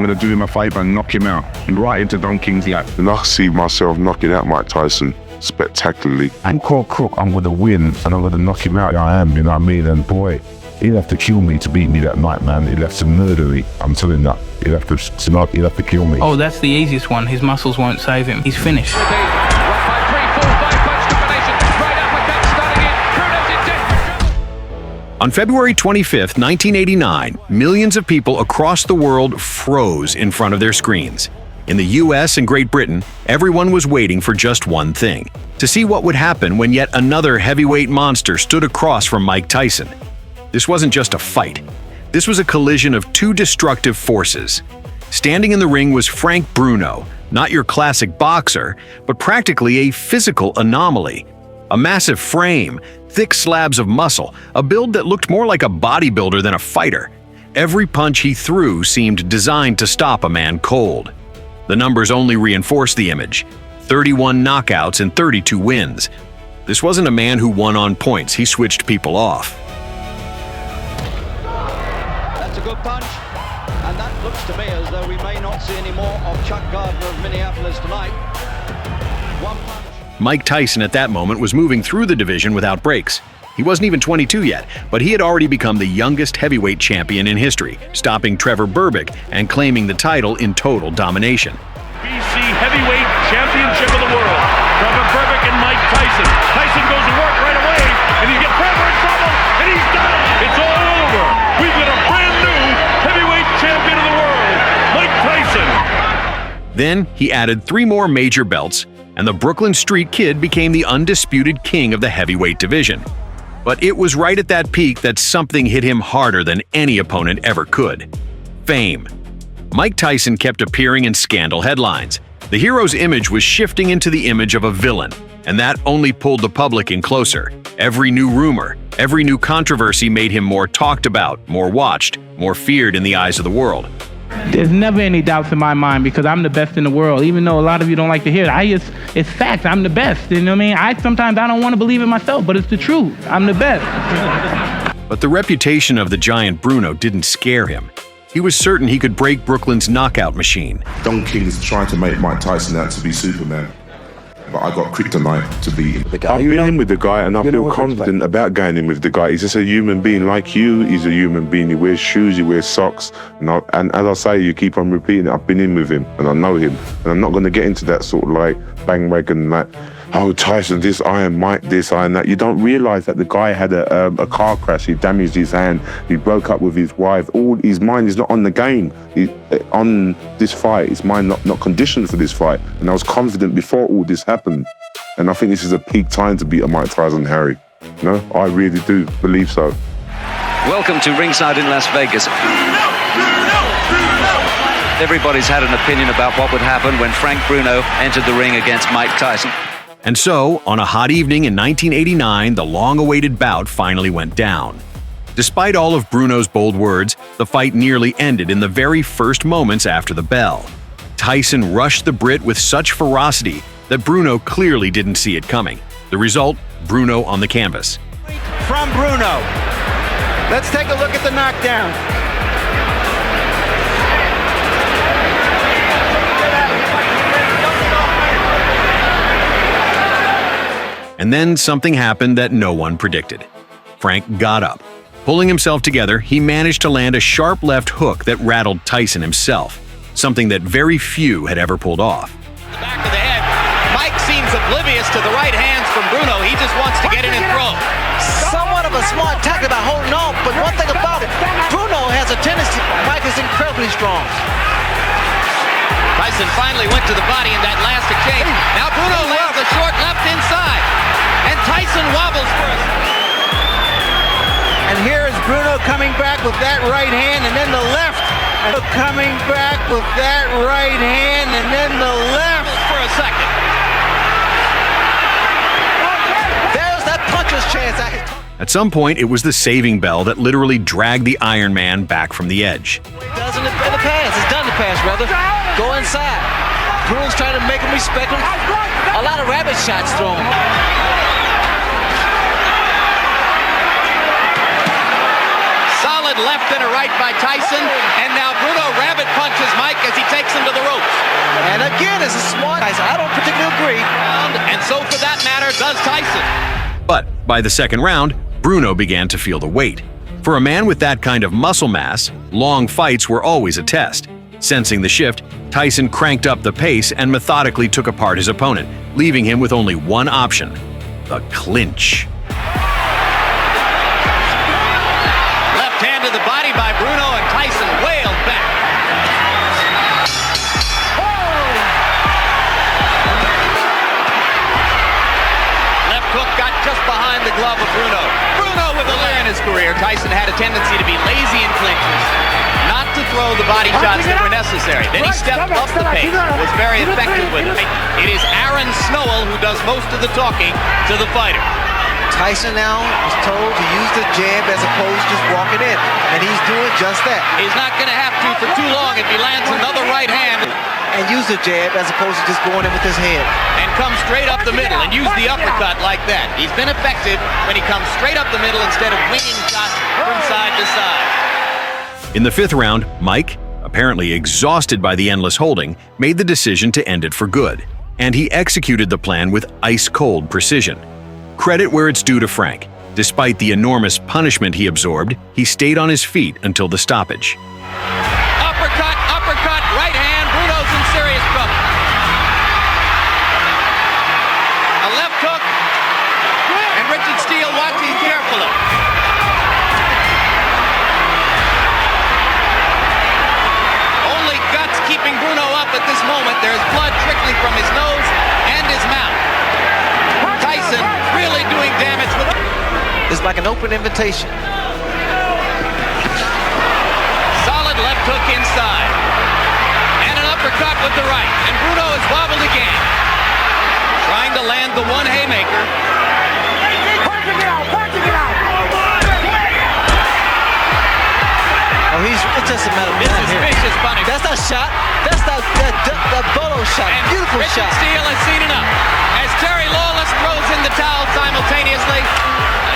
I'm going to do him a favour and knock him out. Right into Don King's lap. And I see myself knocking out Mike Tyson spectacularly. And Crook, I'm going to win and I'm going to knock him out. I am, you know what I mean? And boy, he'll have to kill me to beat me that night, man. He'll have to murder me. I'm telling you that. He'll have to kill me. Oh, that's the easiest one. His muscles won't save him. He's finished. On February 25th, 1989, millions of people across the world froze in front of their screens. In the US and Great Britain, everyone was waiting for just one thing: to see what would happen when yet another heavyweight monster stood across from Mike Tyson. This wasn't just a fight. This was a collision of two destructive forces. Standing in the ring was Frank Bruno, not your classic boxer, but practically a physical anomaly. A massive frame, thick slabs of muscle, a build that looked more like a bodybuilder than a fighter. Every punch he threw seemed designed to stop a man cold. The numbers only reinforced the image: 31 knockouts and 32 wins. This wasn't a man who won on points. He switched people off. That's a good punch, and that looks to me as though we may not see any more of Chuck Gardner of Minneapolis tonight. One punch. Mike Tyson at that moment was moving through the division without breaks. He wasn't even 22 yet, but he had already become the youngest heavyweight champion in history, stopping Trevor Berbick and claiming the title in total domination. BC Heavyweight Championship of the world. Trevor Berbick and Mike Tyson. Tyson goes to work right away, and he gets Trevor in trouble, and he's done it. It's all over. We've got a brand new heavyweight champion of the world, Mike Tyson. Then he added 3 more major belts, and the Brooklyn Street Kid became the undisputed king of the heavyweight division. But it was right at that peak that something hit him harder than any opponent ever could: fame. Mike Tyson kept appearing in scandal headlines. The hero's image was shifting into the image of a villain, and that only pulled the public in closer. Every new rumor, every new controversy made him more talked about, more watched, more feared in the eyes of the world. There's never any doubts in my mind because I'm the best in the world. Even though a lot of you don't like to hear it, it's fact. I'm the best. You know what I mean? Sometimes I don't want to believe it myself, but it's the truth. I'm the best. But the reputation of the giant Bruno didn't scare him. He was certain he could break Brooklyn's knockout machine. Don King's trying to make Mike Tyson out to be Superman, but I got kryptonite to beat him. I've been in with the guy and I feel confident about going in with the guy. He's just a human being like you. He's a human being. He wears shoes, he wears socks. And as I say, you keep on repeating it, I've been in with him and I know him. And I'm not going to get into that sort of like bandwagon, like, oh, Tyson this, I am Mike this, I am that. You don't realize that the guy had a car crash. He damaged his hand. He broke up with his wife. All his mind is not on the game. On this fight, his mind not conditioned for this fight. And I was confident before all this happened. And I think this is a peak time to beat a Mike Tyson, Harry. No, I really do believe so. Welcome to ringside in Las Vegas. Everybody's had an opinion about what would happen when Frank Bruno entered the ring against Mike Tyson. And so, on a hot evening in 1989, the long-awaited bout finally went down. Despite all of Bruno's bold words, the fight nearly ended in the very first moments after the bell. Tyson rushed the Brit with such ferocity that Bruno clearly didn't see it coming. The result, Bruno on the canvas. From Bruno. Let's take a look at the knockdown. And then something happened that no one predicted. Frank got up. Pulling himself together, he managed to land a sharp left hook that rattled Tyson himself, something that very few had ever pulled off. The back of the head. Mike seems oblivious to the right hands from Bruno. He just wants to get in and throw. Somewhat of a smart tactic by holding on, but one thing about it, Bruno has a tendency. Mike is incredibly strong. Tyson finally went to the body in that last exchange. Now Bruno lands a short left inside. And Tyson wobbles for us. And here is Bruno coming back with that right hand and then the left. And coming back with that right hand and then the left. For a second. There's that puncher's chance. At some point, it was the saving bell that literally dragged the Iron Man back from the edge. Doesn't it in the pass? It's done the pass, brother. Go inside. Bruno's trying to make him respect him. A lot of rabbit shots thrown. Solid left and a right by Tyson. And now Bruno rabbit punches Mike Tyson. I don't particularly agree. And so, for that matter, does Tyson. But by the second round, Bruno began to feel the weight. For a man with that kind of muscle mass, long fights were always a test. Sensing the shift, Tyson cranked up the pace and methodically took apart his opponent, leaving him with only one option: the clinch. Left hand to the body by Bruno, and Tyson wailed back. Left hook got just behind the glove of Bruno. Bruno with a lay in his career. Tyson had a tendency to be lazy in clinches, not to throw the body shots that were necessary. Then he stepped up the pace, was very effective with it. It is Aaron Snowell who does most of the talking to the fighter. Tyson now is told to use the jab as opposed to just walking in, and he's doing just that. He's not going to have to for too long if he lands another right hand. And use the jab as opposed to just going in with his head. And come straight up the middle and use the uppercut like that. He's been effective when he comes straight up the middle instead of winging shots from side to side. In the fifth round, Mike, apparently exhausted by the endless holding, made the decision to end it for good. And he executed the plan with ice-cold precision. Credit where it's due to Frank. Despite the enormous punishment he absorbed, he stayed on his feet until the stoppage. Uppercut, right hand. Bruno's in serious trouble. A left hook, and Richard Steele watching carefully. Only guts keeping Bruno up at this moment. There's blood trickling from his nose and his mouth. Tyson really doing damage with it. It's like an open invitation. Solid left hook inside. And an uppercut with the right. And Bruno is wobbled again. Trying to land the one haymaker. Oh, it's just a matter of time here. Vicious punishment. That's not shot. That's that Bolo shot. And beautiful Richard shot. Steele has seen enough. As Terry Lawless throws in the towel simultaneously.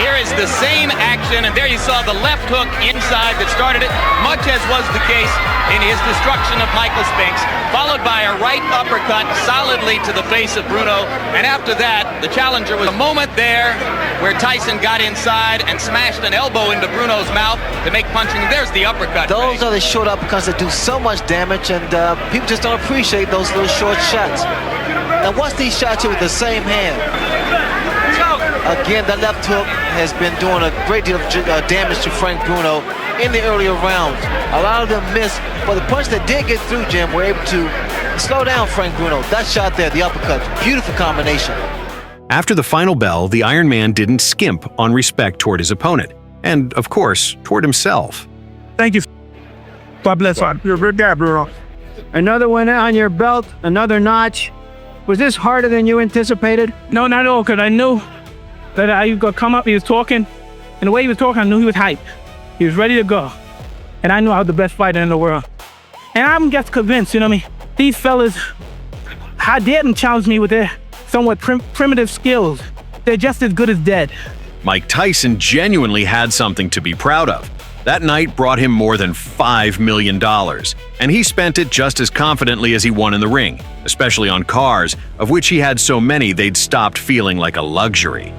Here is the same action, and there you saw the left hook inside that started it, much as was the case in his destruction of Michael Spinks, followed by a right uppercut solidly to the face of Bruno. And after that, the challenger was a moment there where Tyson got inside and smashed an elbow into Bruno's mouth to make punching. There's the uppercut. Those are the short uppercuts that do so much damage, and people just don't appreciate those little short shots. Now, what's these shots here with the same hand? Again, that left hook has been doing a great deal of damage to Frank Bruno in the earlier rounds. A lot of them missed, but the punch that did get through, Jim, were able to slow down Frank Bruno. That shot there, the uppercut, beautiful combination. After the final bell, the Iron Man didn't skimp on respect toward his opponent, and, of course, toward himself. Thank you. God bless you. You're a good guy, Bruno. Another one on your belt, another notch. Was this harder than you anticipated? No, not at all, because I knew that I was going to come up. He was talking, and the way he was talking, I knew he was hyped. He was ready to go. And I knew I was the best fighter in the world. And I'm just convinced, you know what I mean? These fellas, how dare them challenge me with their somewhat primitive skills. They're just as good as dead. Mike Tyson genuinely had something to be proud of. That night brought him more than $5 million, and he spent it just as confidently as he won in the ring, especially on cars, of which he had so many they'd stopped feeling like a luxury.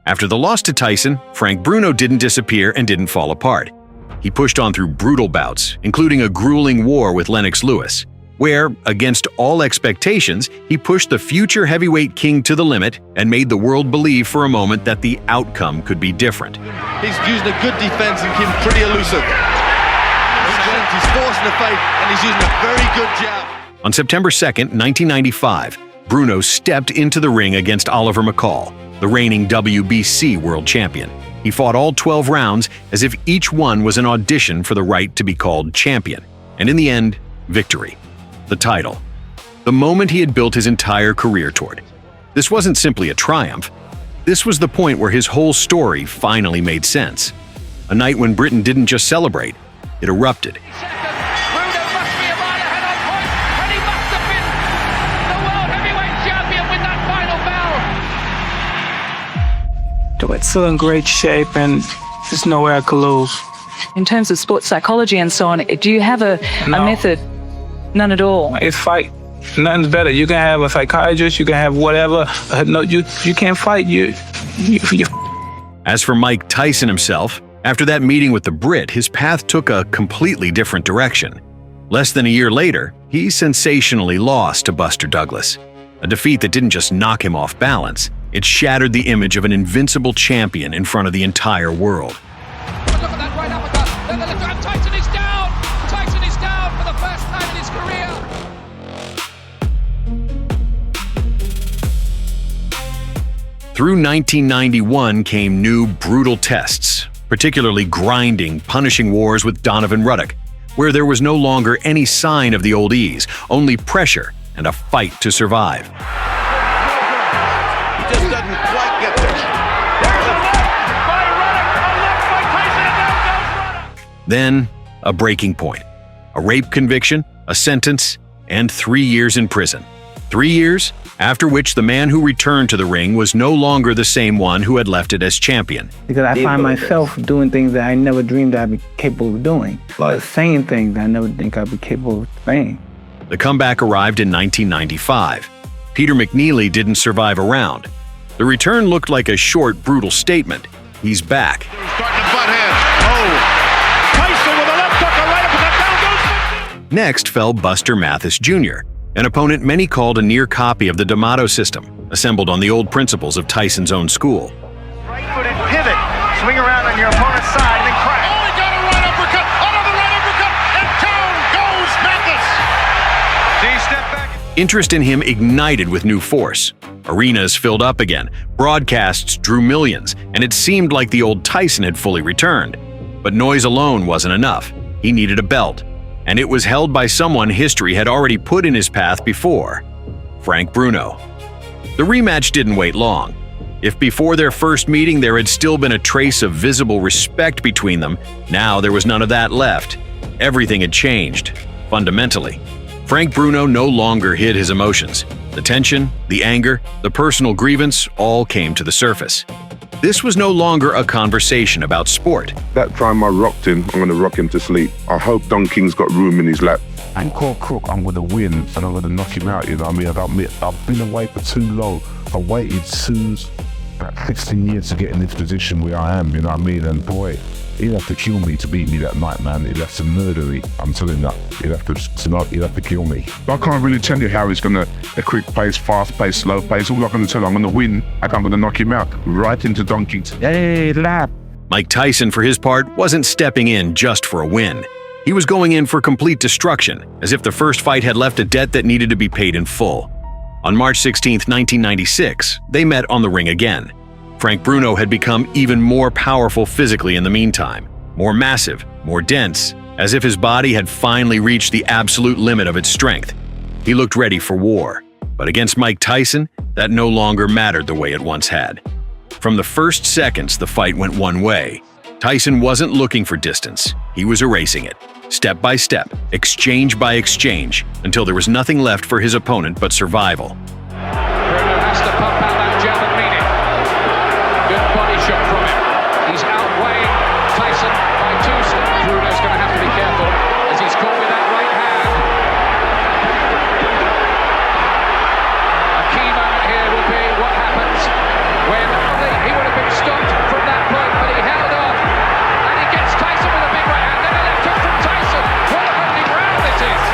After the loss to Tyson, Frank Bruno didn't disappear and didn't fall apart. He pushed on through brutal bouts, including a grueling war with Lennox Lewis, where, against all expectations, he pushed the future heavyweight king to the limit and made the world believe for a moment that the outcome could be different. He's using a good defense and keeping pretty elusive. He's forcing the fight, and he's using a very good jab. On September 2nd, 1995, Bruno stepped into the ring against Oliver McCall, the reigning WBC world champion. He fought all 12 rounds as if each one was an audition for the right to be called champion. And in the end, victory. The title. The moment he had built his entire career toward. This wasn't simply a triumph. This was the point where his whole story finally made sense. A night when Britain didn't just celebrate, it erupted. It's still in great shape, and there's no way I could lose. In terms of sports psychology and so on, do you have a method? None at all? It's fight. Nothing's better. You can have a psychiatrist, you can have whatever. No, you can't fight. You. As for Mike Tyson himself, after that meeting with the Brit, his path took a completely different direction. Less than a year later, he sensationally lost to Buster Douglas. A defeat that didn't just knock him off balance, it shattered the image of an invincible champion in front of the entire world. Look at that right uppercut. Tyson is down. Tyson is down for the first time in his career. Through 1991 came new brutal tests, particularly grinding, punishing wars with Donovan Ruddock, where there was no longer any sign of the old ease, only pressure and a fight to survive. He just doesn't quite get there. There's a left by Ruddock, a left by Tyson, and down goes Ruddock. Then, a breaking point. A rape conviction, a sentence, and 3 years in prison. 3 years, after which the man who returned to the ring was no longer the same one who had left it as champion. Because I find myself doing things that I never dreamed I'd be capable of doing. Like saying things that I never think I'd be capable of saying. The comeback arrived in 1995. Peter McNeely didn't survive a round. The return looked like a short, brutal statement. He's back. Starting to butt heads. Oh! Tyson with a left hook, a right uppercut, down goes. Next fell Buster Mathis Jr., an opponent many called a near copy of the D'Amato system, assembled on the old principles of Tyson's own school. Right-footed pivot, swing around on your opponent's side, and then crash. Oh, he got a right uppercut, another right uppercut, and down goes Mathis. See, step back. Interest in him ignited with new force. Arenas filled up again, broadcasts drew millions, and it seemed like the old Tyson had fully returned. But noise alone wasn't enough. He needed a belt, and it was held by someone history had already put in his path before, Frank Bruno. The rematch didn't wait long. If before their first meeting there had still been a trace of visible respect between them, now there was none of that left. Everything had changed, fundamentally. Frank Bruno no longer hid his emotions. The tension, the anger, the personal grievance all came to the surface. This was no longer a conversation about sport. That time I rocked him, I'm going to rock him to sleep. I hope Don King's got room in his lap. And call Crook, I'm going to win and I'm going to knock him out, you know what I mean? I've been away for too long. I waited about 16 years to get in this position where I am, you know what I mean? And boy, he'd have to kill me to beat me that night, man. He'd have to murder me. I'm telling you that. He'd have to kill me. I can't really tell you how he's going to, a quick pace, fast pace, slow pace. All I can tell you, I'm going to win and I'm going to knock him out right into Don King's. Hey, lap. Mike Tyson, for his part, wasn't stepping in just for a win. He was going in for complete destruction, as if the first fight had left a debt that needed to be paid in full. On March 16, 1996, they met on the ring again. Frank Bruno had become even more powerful physically in the meantime, more massive, more dense, as if his body had finally reached the absolute limit of its strength. He looked ready for war, but against Mike Tyson, that no longer mattered the way it once had. From the first seconds the fight went one way, Tyson wasn't looking for distance, he was erasing it, step by step, exchange by exchange, until there was nothing left for his opponent but survival. Bruno has to pump out that German meaning. Good body shot from him. He's outweighing Tyson by 2 steps. Bruno's going to have to be careful as he's caught with that right hand. A key moment here will be what happens when he would have been stopped from that point, but he held on. And he gets Tyson with a big right hand, then a left hook from Tyson. What a opening round this is.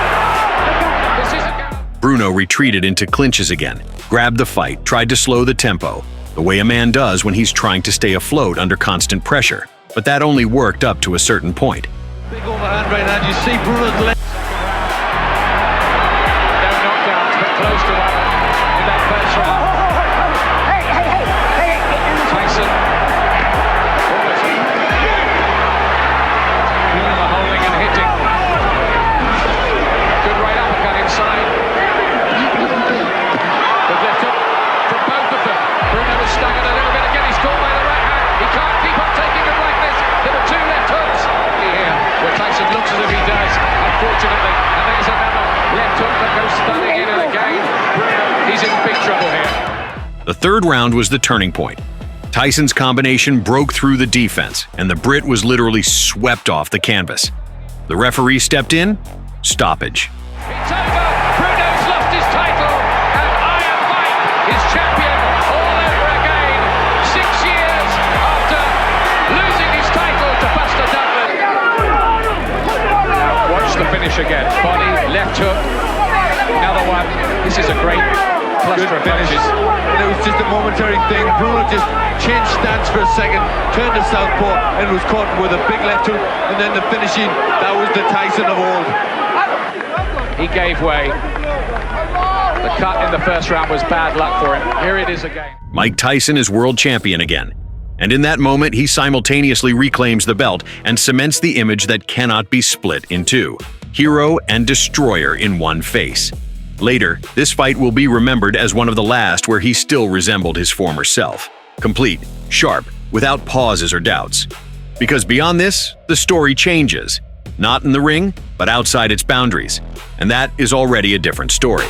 This is a Bruno retreated into clinches again, grabbed the fight, tried to slow the tempo, the way a man does when he's trying to stay afloat under constant pressure. But that only worked up to a certain point. Big overhand right now. You see Bruno's leg. no knockdowns, but close to one in that first round. Tyson. Bruno holding and hitting. Good right uppercut inside. Good left hook from both of them. Bruno was staggered a little bit again. He's caught by the right hand. He can't keep on taking them like this. There were 2 left hooks here, where Tyson looks as if he does, unfortunately. And there's another left hook that goes stunning in again. Bruno, he's in big trouble here. The third round was the turning point. Tyson's combination broke through the defense, and the Brit was literally swept off the canvas. The referee stepped in. Stoppage. It's over. Bruno's lost his title, and Iron Mike is champion all over again. 6 years after losing his title to Buster Douglas. Watch the finish again. Body, left hook, another one. This is a great cluster of finishes. And it was just a momentary thing. Bruno just changed stance for a second, turned to southpaw, and was caught with a big left hook. And then the finishing, that was the Tyson of old. He gave way. The cut in the first round was bad luck for him. Here it is again. Mike Tyson is world champion again. And in that moment, he simultaneously reclaims the belt and cements the image that cannot be split in two. Hero and destroyer in one face. Later, this fight will be remembered as one of the last where he still resembled his former self. Complete, sharp, without pauses or doubts. Because beyond this, the story changes. Not in the ring, but outside its boundaries. And that is already a different story.